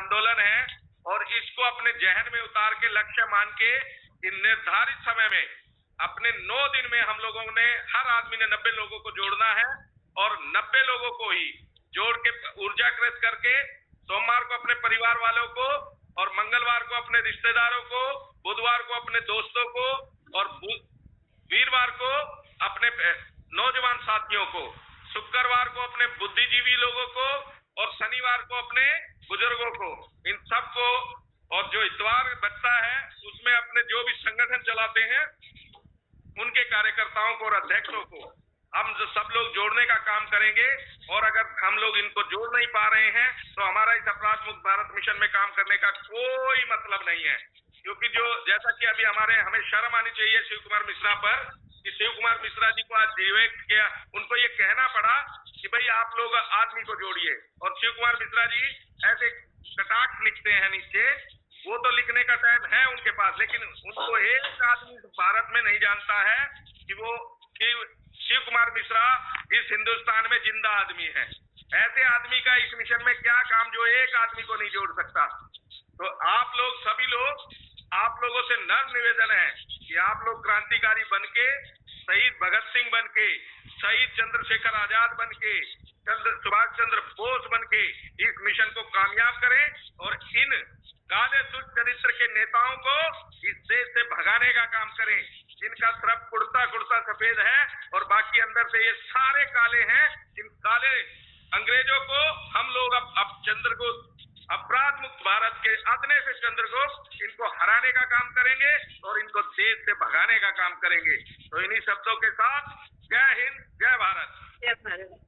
आंदोलन है और इसको अपने जहन में उतार के लक्ष्य मान के इन निर्धारित समय में अपने 9 दिन में हम लोगों ने हर आदमी ने 90 लोगों को जोड़ना है और 90 लोगों को ही जोड़ के ऊर्जाकृत करके सोमवार को अपने परिवार वालों को और मंगलवार को अपने रिश्तेदारों को, बुधवार को अपने दोस्तों को और वीरवार को अपने नौजवान साथियों को, शुक्रवार को अपने बुद्धिजीवी लोगों को और शनिवार को अपने बुजुर्गों को, इन सबको, और जो इतवार बचता है उसमें अपने जो भी संगठन चलाते हैं उनके कार्यकर्ताओं को और अध्यक्षों को हम सब लोग जोड़ने का काम करेंगे। और अगर हम लोग इनको जोड़ नहीं पा रहे हैं तो हमारा इस अपराध मुक्त भारत मिशन में काम करने का कोई मतलब नहीं है, क्योंकि जो जैसा कि अभी हमें शर्म आनी चाहिए शिव कुमार मिश्रा पर कि शिव कुमार मिश्रा जी को आज डिवेक्ट किया, उनको ये कहना पड़ा कि भाई आप लोग आदमी को जोड़िए, और शिव कुमार मिश्रा जी ऐसे कटाक्ष लिखते हैं नीचे, वो तो लिखने का टाइम है उनके पास, लेकिन उनको एक आदमी भारत में नहीं जानता है कि शिव कुमार मिश्रा इस हिंदुस्तान में जिंदा आदमी है। ऐसे आदमी का इस मिशन में क्या काम जो एक आदमी को नहीं जोड़ सकता। तो आप लोग सभी लोग, आप लोगों से नम्र निवेदन है कि आप लोग क्रांतिकारी बनके, शहीद भगत सिंह बनके, शहीद चंद्रशेखर आजाद बनके, सुभाष चंद्र बोस बनके इस मिशन को कामयाब करें और इन काले दुष्ट चरित्र के नेताओं को इस देश से भगाने का काम करें, जिनका सिर्फ कुर्ता कुर्ता सफेद है और बाकी अंदर से ये सारे काले हैं। इन काले अंग्रेजों को हम लोग अब चंद्रगुप्त, अपराध मुक्त भारत के अदने से चंद्रगुप्त, इनको हराने का काम करेंगे और इनको देश से भगाने का काम करेंगे। तो इन्हीं शब्दों के साथ जय हिंद, जय भारत। जय भारत।